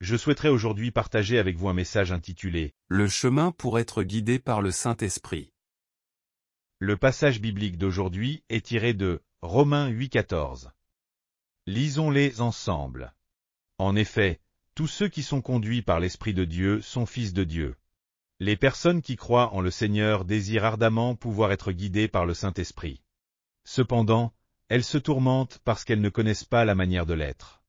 je souhaiterais aujourd'hui partager avec vous un message intitulé « Le chemin pour être guidé par le Saint-Esprit ». Le passage biblique d'aujourd'hui est tiré de Romains 8,14. Lisons-les ensemble. En effet, tous ceux qui sont conduits par l'Esprit de Dieu sont fils de Dieu. Les personnes qui croient en le Seigneur désirent ardemment pouvoir être guidées par le Saint-Esprit. Cependant, elles se tourmentent parce qu'elles ne connaissent pas la manière de l'être.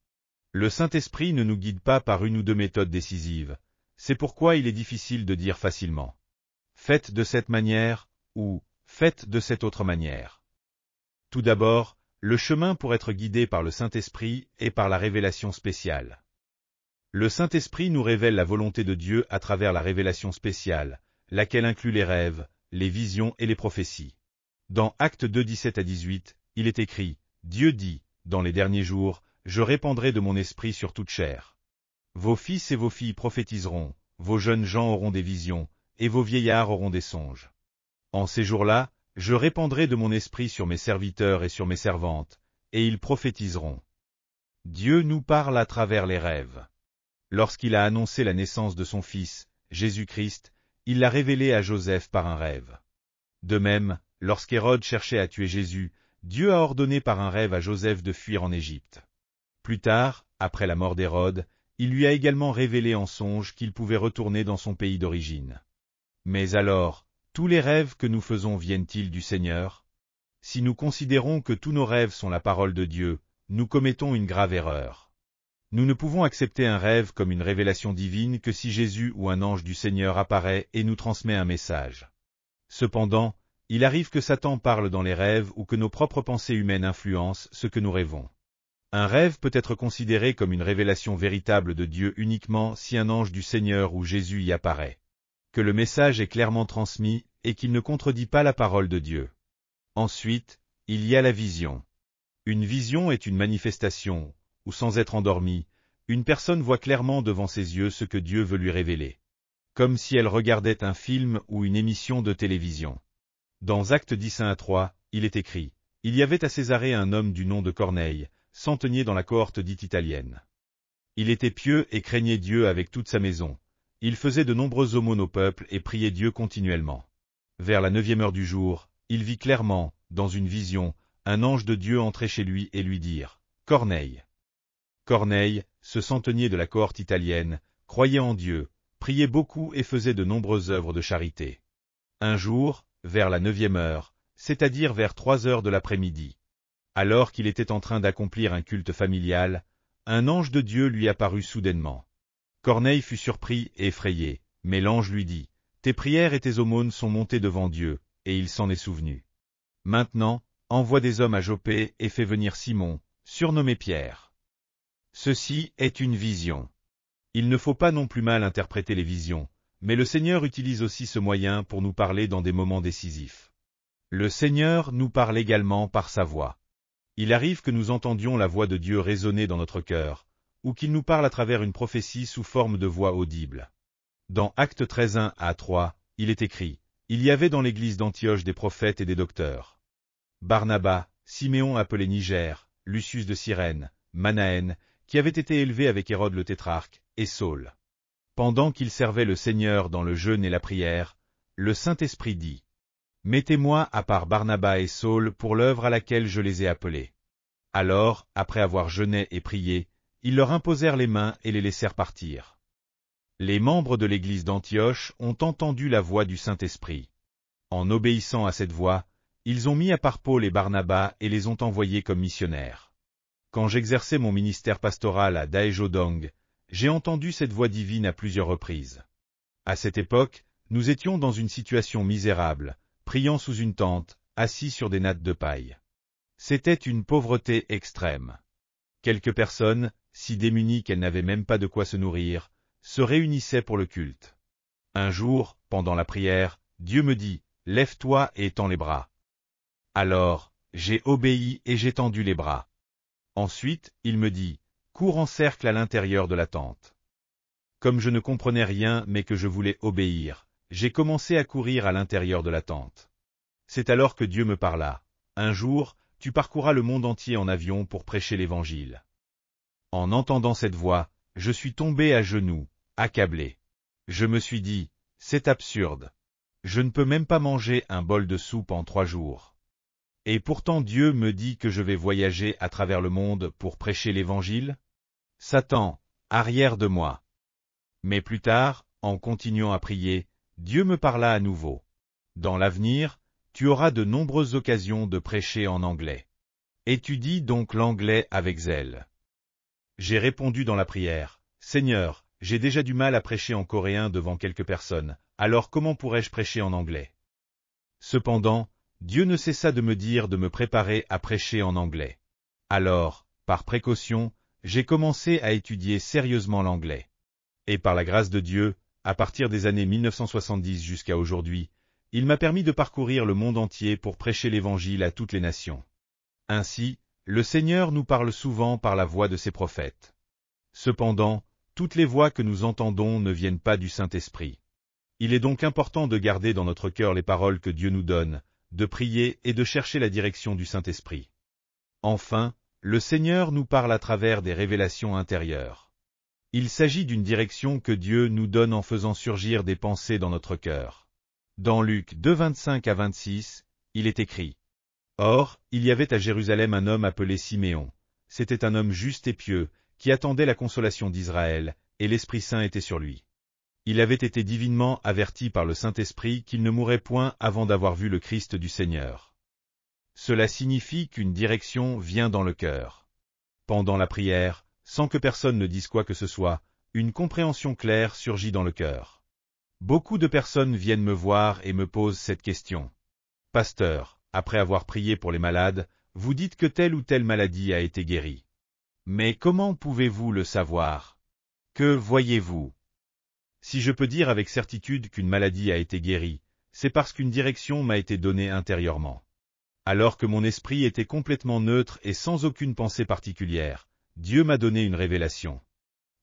Le Saint-Esprit ne nous guide pas par une ou deux méthodes décisives, c'est pourquoi il est difficile de dire facilement « faites de cette manière » ou « faites de cette autre manière ». Tout d'abord, le chemin pour être guidé par le Saint-Esprit est par la révélation spéciale. Le Saint-Esprit nous révèle la volonté de Dieu à travers la révélation spéciale, laquelle inclut les rêves, les visions et les prophéties. Dans Actes 2, 17 à 18, il est écrit « Dieu dit, dans les derniers jours, je répandrai de mon esprit sur toute chair. Vos fils et vos filles prophétiseront, vos jeunes gens auront des visions, et vos vieillards auront des songes. En ces jours-là, je répandrai de mon esprit sur mes serviteurs et sur mes servantes, et ils prophétiseront. » Dieu nous parle à travers les rêves. Lorsqu'il a annoncé la naissance de son Fils, Jésus-Christ, il l'a révélé à Joseph par un rêve. De même, lorsqu'Hérode cherchait à tuer Jésus, Dieu a ordonné par un rêve à Joseph de fuir en Égypte. Plus tard, après la mort d'Hérode, il lui a également révélé en songe qu'il pouvait retourner dans son pays d'origine. Mais alors, tous les rêves que nous faisons viennent-ils du Seigneur? Si nous considérons que tous nos rêves sont la parole de Dieu, nous commettons une grave erreur. Nous ne pouvons accepter un rêve comme une révélation divine que si Jésus ou un ange du Seigneur apparaît et nous transmet un message. Cependant, il arrive que Satan parle dans les rêves ou que nos propres pensées humaines influencent ce que nous rêvons. Un rêve peut être considéré comme une révélation véritable de Dieu uniquement si un ange du Seigneur ou Jésus y apparaît. Que le message est clairement transmis et qu'il ne contredit pas la parole de Dieu. Ensuite, il y a la vision. Une vision est une manifestation, où sans être endormie, une personne voit clairement devant ses yeux ce que Dieu veut lui révéler. Comme si elle regardait un film ou une émission de télévision. Dans Actes 10, 1 à 3, il est écrit « Il y avait à Césarée un homme du nom de Corneille, centenier dans la cohorte dite italienne. Il était pieux et craignait Dieu avec toute sa maison. Il faisait de nombreuses aumônes au peuple et priait Dieu continuellement. Vers la 9e heure du jour, il vit clairement, dans une vision, un ange de Dieu entrer chez lui et lui dire « Corneille ». Corneille, ce centenier de la cohorte italienne, croyait en Dieu, priait beaucoup et faisait de nombreuses œuvres de charité. Un jour, vers la 9e heure, c'est-à-dire vers 3 heures de l'après-midi, alors qu'il était en train d'accomplir un culte familial, un ange de Dieu lui apparut soudainement. Corneille fut surpris et effrayé, mais l'ange lui dit « Tes prières et tes aumônes sont montées devant Dieu, et il s'en est souvenu. Maintenant, envoie des hommes à Jopé et fais venir Simon, surnommé Pierre. » Ceci est une vision. Il ne faut pas non plus mal interpréter les visions, mais le Seigneur utilise aussi ce moyen pour nous parler dans des moments décisifs. Le Seigneur nous parle également par sa voix. Il arrive que nous entendions la voix de Dieu résonner dans notre cœur, ou qu'il nous parle à travers une prophétie sous forme de voix audible. Dans Actes 13, 1 à 3, il est écrit « Il y avait dans l'église d'Antioche des prophètes et des docteurs. Barnabas, Siméon appelé Niger, Lucius de Cyrène, Manaën, qui avait été élevé avec Hérode le tétrarque, et Saul. Pendant qu'ils servaient le Seigneur dans le jeûne et la prière, le Saint-Esprit dit « Mettez-moi à part Barnabas et Saul pour l'œuvre à laquelle je les ai appelés. » Alors, après avoir jeûné et prié, ils leur imposèrent les mains et les laissèrent partir. Les membres de l'église d'Antioche ont entendu la voix du Saint-Esprit. En obéissant à cette voix, ils ont mis à part Paul et Barnabas et les ont envoyés comme missionnaires. Quand j'exerçais mon ministère pastoral à Daejodong, j'ai entendu cette voix divine à plusieurs reprises. À cette époque, nous étions dans une situation misérable, priant sous une tente, assis sur des nattes de paille. C'était une pauvreté extrême. Quelques personnes, si démunies qu'elles n'avaient même pas de quoi se nourrir, se réunissaient pour le culte. Un jour, pendant la prière, Dieu me dit « Lève-toi et tends les bras ». Alors, j'ai obéi et j'ai tendu les bras. Ensuite, il me dit « Cours en cercle à l'intérieur de la tente ». Comme je ne comprenais rien mais que je voulais obéir, j'ai commencé à courir à l'intérieur de la tente. C'est alors que Dieu me parla. Un jour, tu parcourras le monde entier en avion pour prêcher l'Évangile. En entendant cette voix, je suis tombé à genoux, accablé. Je me suis dit, c'est absurde. Je ne peux même pas manger un bol de soupe en 3 jours. Et pourtant Dieu me dit que je vais voyager à travers le monde pour prêcher l'Évangile? Satan, arrière de moi. Mais plus tard, en continuant à prier, Dieu me parla à nouveau. Dans l'avenir, tu auras de nombreuses occasions de prêcher en anglais. Étudie donc l'anglais avec zèle. J'ai répondu dans la prière, Seigneur, j'ai déjà du mal à prêcher en coréen devant quelques personnes, alors comment pourrais-je prêcher en anglais? Cependant, Dieu ne cessa de me dire de me préparer à prêcher en anglais. Alors, par précaution, j'ai commencé à étudier sérieusement l'anglais. Et par la grâce de Dieu, à partir des années 1970 jusqu'à aujourd'hui, il m'a permis de parcourir le monde entier pour prêcher l'Évangile à toutes les nations. Ainsi, le Seigneur nous parle souvent par la voix de ses prophètes. Cependant, toutes les voix que nous entendons ne viennent pas du Saint-Esprit. Il est donc important de garder dans notre cœur les paroles que Dieu nous donne, de prier et de chercher la direction du Saint-Esprit. Enfin, le Seigneur nous parle à travers des révélations intérieures. Il s'agit d'une direction que Dieu nous donne en faisant surgir des pensées dans notre cœur. Dans Luc 2, 25 à 26, il est écrit. Or, il y avait à Jérusalem un homme appelé Siméon. C'était un homme juste et pieux, qui attendait la consolation d'Israël, et l'Esprit Saint était sur lui. Il avait été divinement averti par le Saint-Esprit qu'il ne mourrait point avant d'avoir vu le Christ du Seigneur. Cela signifie qu'une direction vient dans le cœur. Pendant la prière, sans que personne ne dise quoi que ce soit, une compréhension claire surgit dans le cœur. Beaucoup de personnes viennent me voir et me posent cette question. Pasteur, après avoir prié pour les malades, vous dites que telle ou telle maladie a été guérie. Mais comment pouvez-vous le savoir? Que voyez-vous? Si je peux dire avec certitude qu'une maladie a été guérie, c'est parce qu'une direction m'a été donnée intérieurement. Alors que mon esprit était complètement neutre et sans aucune pensée particulière, Dieu m'a donné une révélation.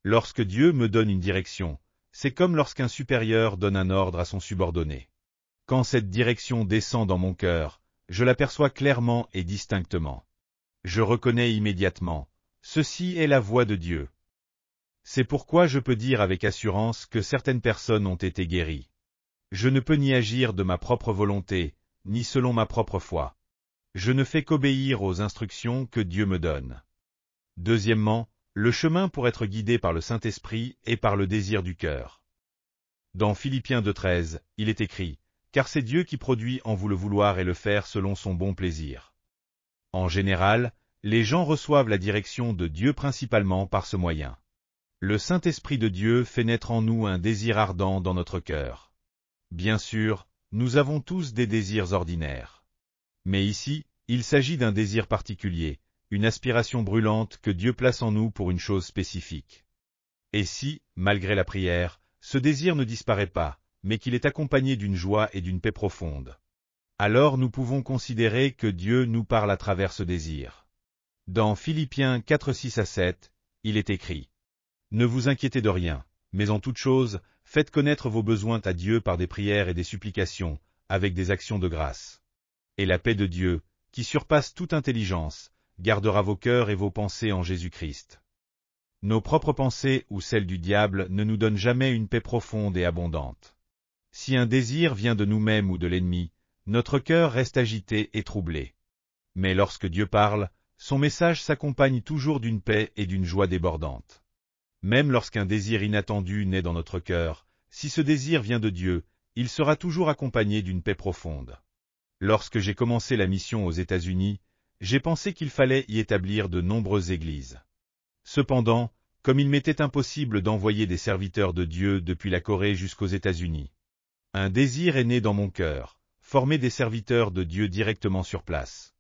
Lorsque Dieu me donne une direction, c'est comme lorsqu'un supérieur donne un ordre à son subordonné. Quand cette direction descend dans mon cœur, je l'aperçois clairement et distinctement. Je reconnais immédiatement, ceci est la voix de Dieu. C'est pourquoi je peux dire avec assurance que certaines personnes ont été guéries. Je ne peux ni agir de ma propre volonté, ni selon ma propre foi. Je ne fais qu'obéir aux instructions que Dieu me donne. Deuxièmement, le chemin pour être guidé par le Saint-Esprit est par le désir du cœur. Dans Philippiens 2,13, il est écrit, « Car c'est Dieu qui produit en vous le vouloir et le faire selon son bon plaisir. » En général, les gens reçoivent la direction de Dieu principalement par ce moyen. Le Saint-Esprit de Dieu fait naître en nous un désir ardent dans notre cœur. Bien sûr, nous avons tous des désirs ordinaires. Mais ici, il s'agit d'un désir particulier, une aspiration brûlante que Dieu place en nous pour une chose spécifique. Et si, malgré la prière, ce désir ne disparaît pas, mais qu'il est accompagné d'une joie et d'une paix profonde, alors nous pouvons considérer que Dieu nous parle à travers ce désir. Dans Philippiens 4, 6 à 7, il est écrit. Ne vous inquiétez de rien, mais en toute chose, faites connaître vos besoins à Dieu par des prières et des supplications, avec des actions de grâce. Et la paix de Dieu, qui surpasse toute intelligence, gardera vos cœurs et vos pensées en Jésus-Christ. Nos propres pensées ou celles du diable ne nous donnent jamais une paix profonde et abondante. Si un désir vient de nous-mêmes ou de l'ennemi, notre cœur reste agité et troublé. Mais lorsque Dieu parle, son message s'accompagne toujours d'une paix et d'une joie débordante. Même lorsqu'un désir inattendu naît dans notre cœur, si ce désir vient de Dieu, il sera toujours accompagné d'une paix profonde. Lorsque j'ai commencé la mission aux États-Unis, j'ai pensé qu'il fallait y établir de nombreuses églises. Cependant, comme il m'était impossible d'envoyer des serviteurs de Dieu depuis la Corée jusqu'aux États-Unis, un désir est né dans mon cœur, former des serviteurs de Dieu directement sur place.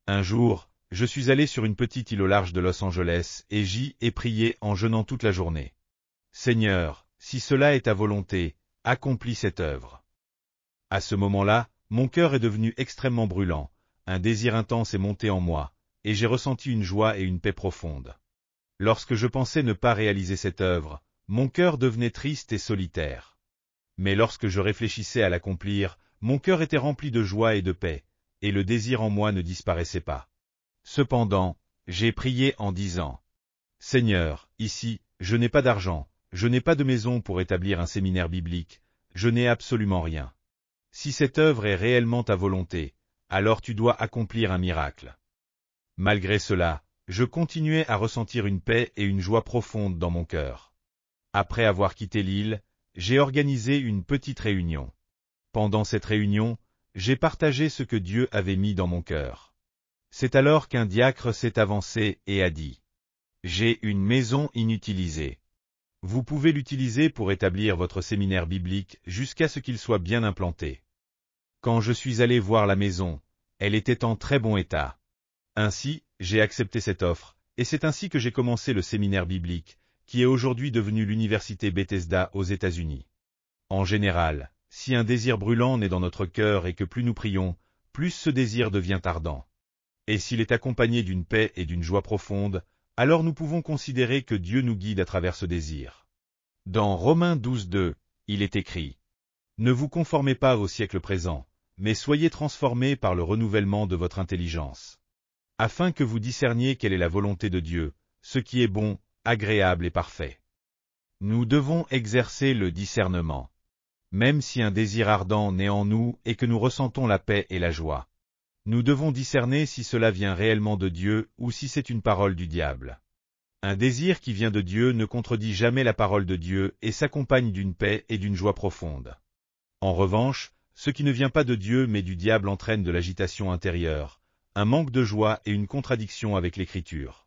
Un jour, je suis allé sur une petite île au large de Los Angeles et j'y ai prié en jeûnant toute la journée. Seigneur, si cela est ta volonté, accomplis cette œuvre. À ce moment-là, mon cœur est devenu extrêmement brûlant, un désir intense est monté en moi, et j'ai ressenti une joie et une paix profonde. Lorsque je pensais ne pas réaliser cette œuvre, mon cœur devenait triste et solitaire. Mais lorsque je réfléchissais à l'accomplir, mon cœur était rempli de joie et de paix, et le désir en moi ne disparaissait pas. Cependant, j'ai prié en disant, « Seigneur, ici, je n'ai pas d'argent, je n'ai pas de maison pour établir un séminaire biblique, je n'ai absolument rien. Si cette œuvre est réellement ta volonté, alors tu dois accomplir un miracle. Malgré cela, je continuais à ressentir une paix et une joie profonde dans mon cœur. Après avoir quitté l'île, j'ai organisé une petite réunion. Pendant cette réunion, j'ai partagé ce que Dieu avait mis dans mon cœur. C'est alors qu'un diacre s'est avancé et a dit « J'ai une maison inutilisée. Vous pouvez l'utiliser pour établir votre séminaire biblique jusqu'à ce qu'il soit bien implanté. » Quand je suis allé voir la maison, elle était en très bon état. Ainsi, j'ai accepté cette offre, et c'est ainsi que j'ai commencé le séminaire biblique, qui est aujourd'hui devenu l'université Bethesda aux États-Unis. En général, si un désir brûlant naît dans notre cœur et que plus nous prions, plus ce désir devient ardent. Et s'il est accompagné d'une paix et d'une joie profonde, alors nous pouvons considérer que Dieu nous guide à travers ce désir. Dans Romains 12:2, il est écrit « Ne vous conformez pas au siècle présent, mais soyez transformés par le renouvellement de votre intelligence, afin que vous discerniez quelle est la volonté de Dieu, ce qui est bon, agréable et parfait. » Nous devons exercer le discernement. Même si un désir ardent naît en nous et que nous ressentons la paix et la joie, nous devons discerner si cela vient réellement de Dieu ou si c'est une parole du diable. Un désir qui vient de Dieu ne contredit jamais la parole de Dieu et s'accompagne d'une paix et d'une joie profonde. En revanche, ce qui ne vient pas de Dieu mais du diable entraîne de l'agitation intérieure, un manque de joie et une contradiction avec l'Écriture.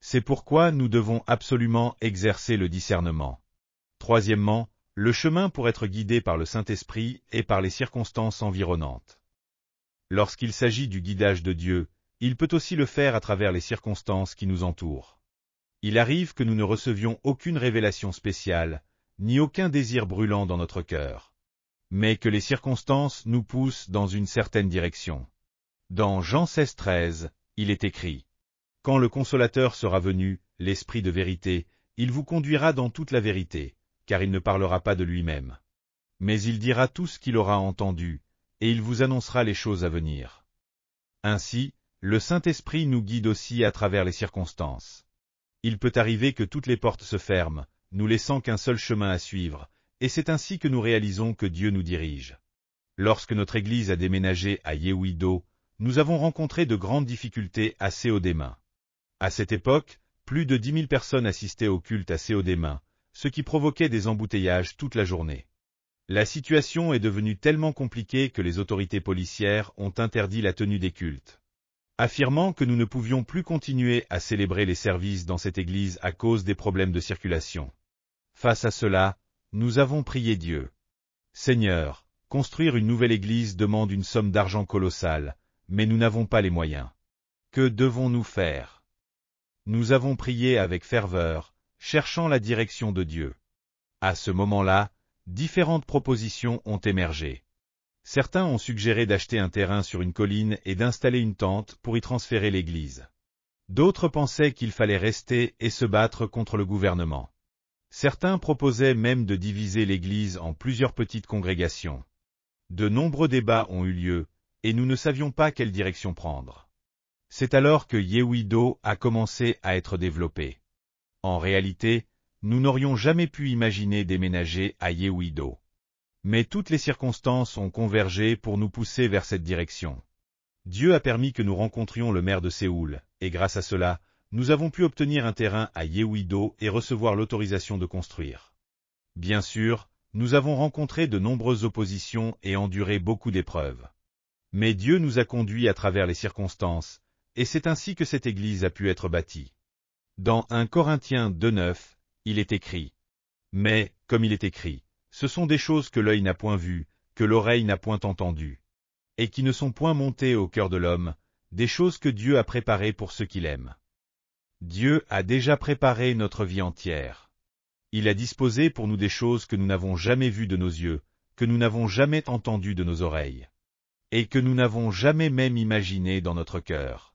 C'est pourquoi nous devons absolument exercer le discernement. Troisièmement, le chemin pour être guidé par le Saint-Esprit et par les circonstances environnantes. Lorsqu'il s'agit du guidage de Dieu, il peut aussi le faire à travers les circonstances qui nous entourent. Il arrive que nous ne recevions aucune révélation spéciale, ni aucun désir brûlant dans notre cœur, mais que les circonstances nous poussent dans une certaine direction. Dans Jean 16:13, il est écrit « Quand le Consolateur sera venu, l'Esprit de vérité, il vous conduira dans toute la vérité, car il ne parlera pas de lui-même. Mais il dira tout ce qu'il aura entendu, et il vous annoncera les choses à venir. » Ainsi, le Saint-Esprit nous guide aussi à travers les circonstances. Il peut arriver que toutes les portes se ferment, nous laissant qu'un seul chemin à suivre, et c'est ainsi que nous réalisons que Dieu nous dirige. Lorsque notre Église a déménagé à Yehuido, nous avons rencontré de grandes difficultés à Séodéma. À cette époque, plus de 10 000 personnes assistaient au culte à Séodéma, ce qui provoquait des embouteillages toute la journée. La situation est devenue tellement compliquée que les autorités policières ont interdit la tenue des cultes, affirmant que nous ne pouvions plus continuer à célébrer les services dans cette église à cause des problèmes de circulation. Face à cela, nous avons prié Dieu. Seigneur, construire une nouvelle église demande une somme d'argent colossale, mais nous n'avons pas les moyens. Que devons-nous faire? Nous avons prié avec ferveur, cherchant la direction de Dieu. À ce moment-là, différentes propositions ont émergé. Certains ont suggéré d'acheter un terrain sur une colline et d'installer une tente pour y transférer l'église. D'autres pensaient qu'il fallait rester et se battre contre le gouvernement. Certains proposaient même de diviser l'église en plusieurs petites congrégations. De nombreux débats ont eu lieu, et nous ne savions pas quelle direction prendre. C'est alors que Yehuido a commencé à être développé. En réalité, nous n'aurions jamais pu imaginer déménager à Yehuido. Mais toutes les circonstances ont convergé pour nous pousser vers cette direction. Dieu a permis que nous rencontrions le maire de Séoul, et grâce à cela, nous avons pu obtenir un terrain à Yehuido et recevoir l'autorisation de construire. Bien sûr, nous avons rencontré de nombreuses oppositions et enduré beaucoup d'épreuves. Mais Dieu nous a conduits à travers les circonstances, et c'est ainsi que cette église a pu être bâtie. Dans 1 Corinthiens 2:9, il est écrit « Mais, comme il est écrit, ce sont des choses que l'œil n'a point vues, que l'oreille n'a point entendues, et qui ne sont point montées au cœur de l'homme, des choses que Dieu a préparées pour ceux qu'il aime. » Dieu a déjà préparé notre vie entière. Il a disposé pour nous des choses que nous n'avons jamais vues de nos yeux, que nous n'avons jamais entendues de nos oreilles, et que nous n'avons jamais même imaginées dans notre cœur.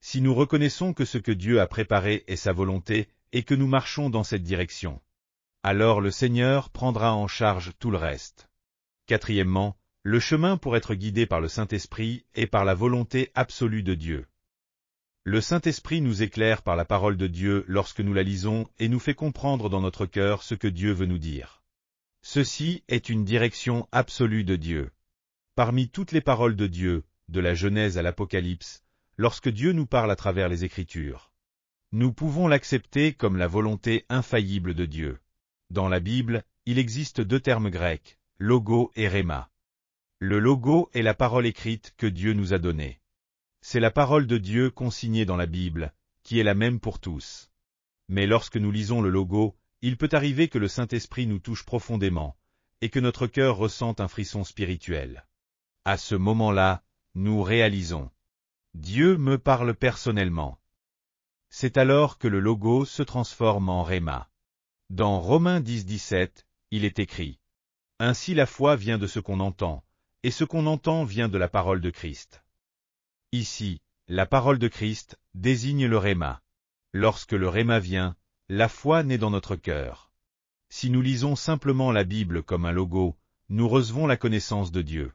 Si nous reconnaissons que ce que Dieu a préparé est sa volonté, et que nous marchons dans cette direction, alors le Seigneur prendra en charge tout le reste. Quatrièmement, le chemin pour être guidé par le Saint-Esprit est par la volonté absolue de Dieu. Le Saint-Esprit nous éclaire par la parole de Dieu lorsque nous la lisons et nous fait comprendre dans notre cœur ce que Dieu veut nous dire. Ceci est une direction absolue de Dieu. Parmi toutes les paroles de Dieu, de la Genèse à l'Apocalypse, lorsque Dieu nous parle à travers les Écritures, nous pouvons l'accepter comme la volonté infaillible de Dieu. Dans la Bible, il existe deux termes grecs, logo et rhéma. Le logo est la parole écrite que Dieu nous a donnée. C'est la parole de Dieu consignée dans la Bible, qui est la même pour tous. Mais lorsque nous lisons le logo, il peut arriver que le Saint-Esprit nous touche profondément, et que notre cœur ressente un frisson spirituel. À ce moment-là, nous réalisons. Dieu me parle personnellement. C'est alors que le logo se transforme en rhéma. Dans Romains 10:17, il est écrit. Ainsi la foi vient de ce qu'on entend, et ce qu'on entend vient de la parole de Christ. Ici, la parole de Christ désigne le rhéma. Lorsque le rhéma vient, la foi naît dans notre cœur. Si nous lisons simplement la Bible comme un logo, nous recevons la connaissance de Dieu.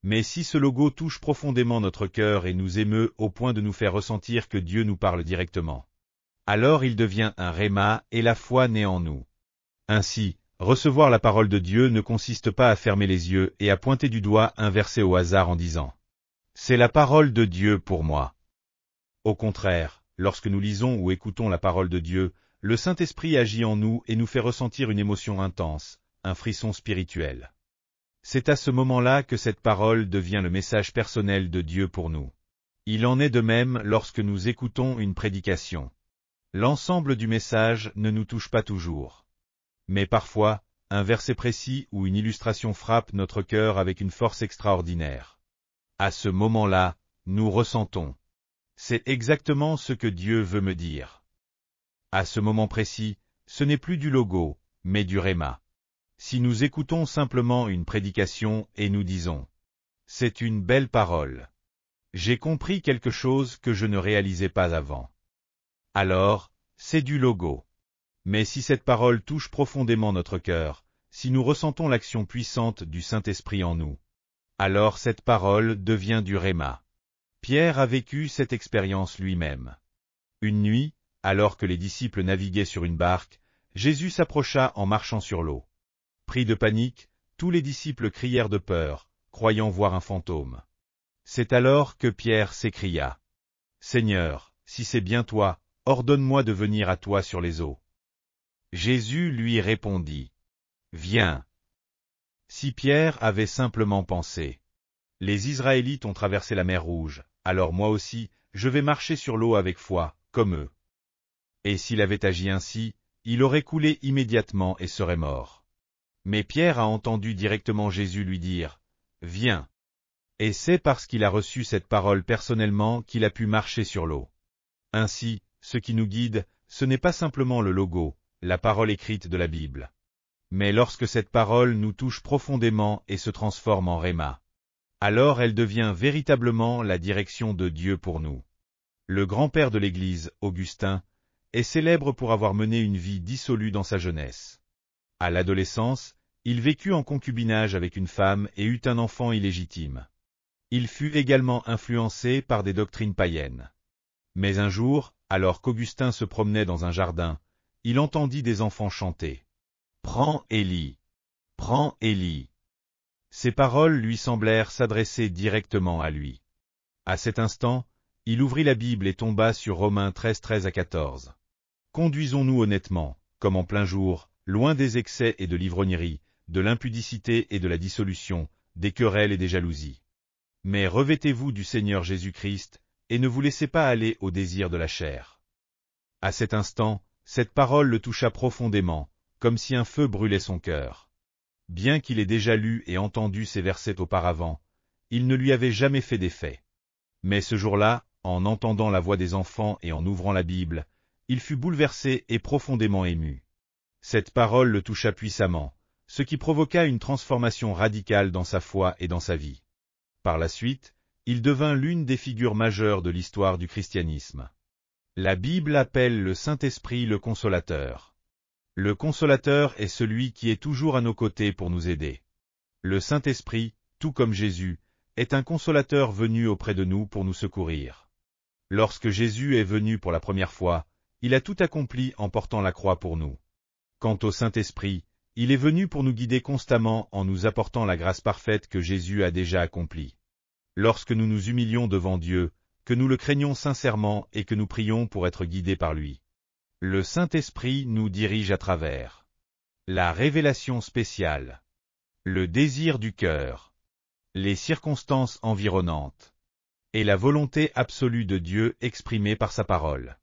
Mais si ce logo touche profondément notre cœur et nous émeut au point de nous faire ressentir que Dieu nous parle directement, alors il devient un rhéma et la foi naît en nous. Ainsi, recevoir la parole de Dieu ne consiste pas à fermer les yeux et à pointer du doigt un verset au hasard en disant « C'est la parole de Dieu pour moi ». Au contraire, lorsque nous lisons ou écoutons la parole de Dieu, le Saint-Esprit agit en nous et nous fait ressentir une émotion intense, un frisson spirituel. C'est à ce moment-là que cette parole devient le message personnel de Dieu pour nous. Il en est de même lorsque nous écoutons une prédication. L'ensemble du message ne nous touche pas toujours. Mais parfois, un verset précis ou une illustration frappe notre cœur avec une force extraordinaire. À ce moment-là, nous ressentons. C'est exactement ce que Dieu veut me dire. À ce moment précis, ce n'est plus du logo, mais du rhéma. Si nous écoutons simplement une prédication et nous disons « C'est une belle parole. J'ai compris quelque chose que je ne réalisais pas avant. » Alors, c'est du logo. Mais si cette parole touche profondément notre cœur, si nous ressentons l'action puissante du Saint-Esprit en nous, alors cette parole devient du rhéma. Pierre a vécu cette expérience lui-même. Une nuit, alors que les disciples naviguaient sur une barque, Jésus s'approcha en marchant sur l'eau. Pris de panique, tous les disciples crièrent de peur, croyant voir un fantôme. C'est alors que Pierre s'écria « Seigneur, si c'est bien toi, ordonne-moi de venir à toi sur les eaux. » Jésus lui répondit « Viens ». Si Pierre avait simplement pensé « Les Israélites ont traversé la mer Rouge, alors moi aussi, je vais marcher sur l'eau avec foi, comme eux. » Et s'il avait agi ainsi, il aurait coulé immédiatement et serait mort. Mais Pierre a entendu directement Jésus lui dire « Viens ». Et c'est parce qu'il a reçu cette parole personnellement qu'il a pu marcher sur l'eau. Ainsi, ce qui nous guide, ce n'est pas simplement le logo, la parole écrite de la Bible. Mais lorsque cette parole nous touche profondément et se transforme en rhéma, alors elle devient véritablement la direction de Dieu pour nous. Le grand-père de l'Église, Augustin, est célèbre pour avoir mené une vie dissolue dans sa jeunesse. À l'adolescence, il vécut en concubinage avec une femme et eut un enfant illégitime. Il fut également influencé par des doctrines païennes. Mais un jour, alors qu'Augustin se promenait dans un jardin, il entendit des enfants chanter. « Prends Élie! Prends Élie !» Ces paroles lui semblèrent s'adresser directement à lui. À cet instant, il ouvrit la Bible et tomba sur Romains 13:13-14. Conduisons-nous honnêtement, comme en plein jour, loin des excès et de l'ivrognerie, de l'impudicité et de la dissolution, des querelles et des jalousies. Mais revêtez-vous du Seigneur Jésus-Christ, et ne vous laissez pas aller au désir de la chair. À cet instant, cette parole le toucha profondément, comme si un feu brûlait son cœur. Bien qu'il ait déjà lu et entendu ces versets auparavant, il ne lui avait jamais fait d'effet. Mais ce jour-là, en entendant la voix des enfants et en ouvrant la Bible, il fut bouleversé et profondément ému. Cette parole le toucha puissamment, ce qui provoqua une transformation radicale dans sa foi et dans sa vie. Par la suite, il devint l'une des figures majeures de l'histoire du christianisme. La Bible appelle le Saint-Esprit le Consolateur. Le Consolateur est celui qui est toujours à nos côtés pour nous aider. Le Saint-Esprit, tout comme Jésus, est un consolateur venu auprès de nous pour nous secourir. Lorsque Jésus est venu pour la première fois, il a tout accompli en portant la croix pour nous. Quant au Saint-Esprit, il est venu pour nous guider constamment en nous apportant la grâce parfaite que Jésus a déjà accomplie. Lorsque nous nous humilions devant Dieu, que nous le craignons sincèrement et que nous prions pour être guidés par lui, le Saint-Esprit nous dirige à travers la révélation spéciale, le désir du cœur, les circonstances environnantes, et la volonté absolue de Dieu exprimée par sa parole.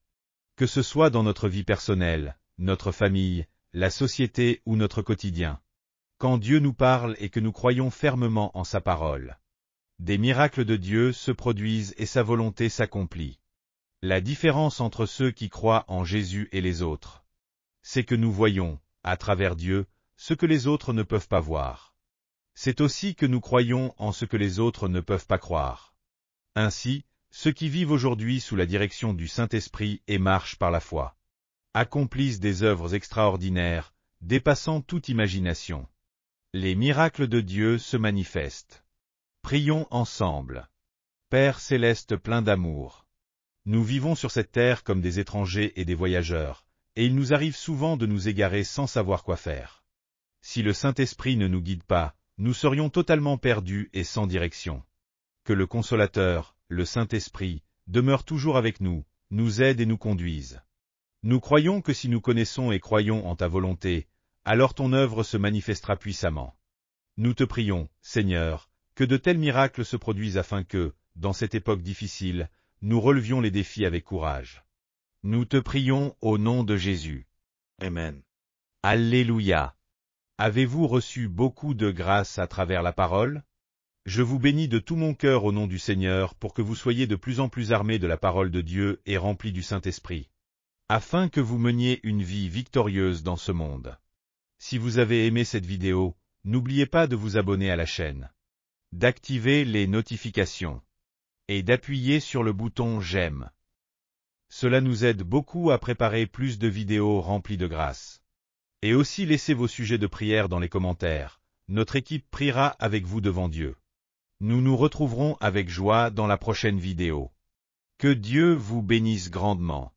Que ce soit dans notre vie personnelle, notre famille, la société ou notre quotidien. Quand Dieu nous parle et que nous croyons fermement en sa parole, des miracles de Dieu se produisent et sa volonté s'accomplit. La différence entre ceux qui croient en Jésus et les autres, c'est que nous voyons, à travers Dieu, ce que les autres ne peuvent pas voir. C'est aussi que nous croyons en ce que les autres ne peuvent pas croire. Ainsi, ceux qui vivent aujourd'hui sous la direction du Saint-Esprit et marchent par la foi, accomplissent des œuvres extraordinaires, dépassant toute imagination. Les miracles de Dieu se manifestent. Prions ensemble. Père céleste plein d'amour. Nous vivons sur cette terre comme des étrangers et des voyageurs, et il nous arrive souvent de nous égarer sans savoir quoi faire. Si le Saint-Esprit ne nous guide pas, nous serions totalement perdus et sans direction. Que le Consolateur, le Saint-Esprit, demeure toujours avec nous, nous aide et nous conduise. Nous croyons que si nous connaissons et croyons en ta volonté, alors ton œuvre se manifestera puissamment. Nous te prions, Seigneur, que de tels miracles se produisent afin que, dans cette époque difficile, nous relevions les défis avec courage. Nous te prions au nom de Jésus. Amen. Alléluia. Avez-vous reçu beaucoup de grâce à travers la parole? Je vous bénis de tout mon cœur au nom du Seigneur pour que vous soyez de plus en plus armés de la parole de Dieu et remplis du Saint-Esprit, afin que vous meniez une vie victorieuse dans ce monde. Si vous avez aimé cette vidéo, n'oubliez pas de vous abonner à la chaîne, d'activer les notifications et d'appuyer sur le bouton j'aime. Cela nous aide beaucoup à préparer plus de vidéos remplies de grâce. Et aussi laissez vos sujets de prière dans les commentaires, notre équipe priera avec vous devant Dieu. Nous nous retrouverons avec joie dans la prochaine vidéo. Que Dieu vous bénisse grandement.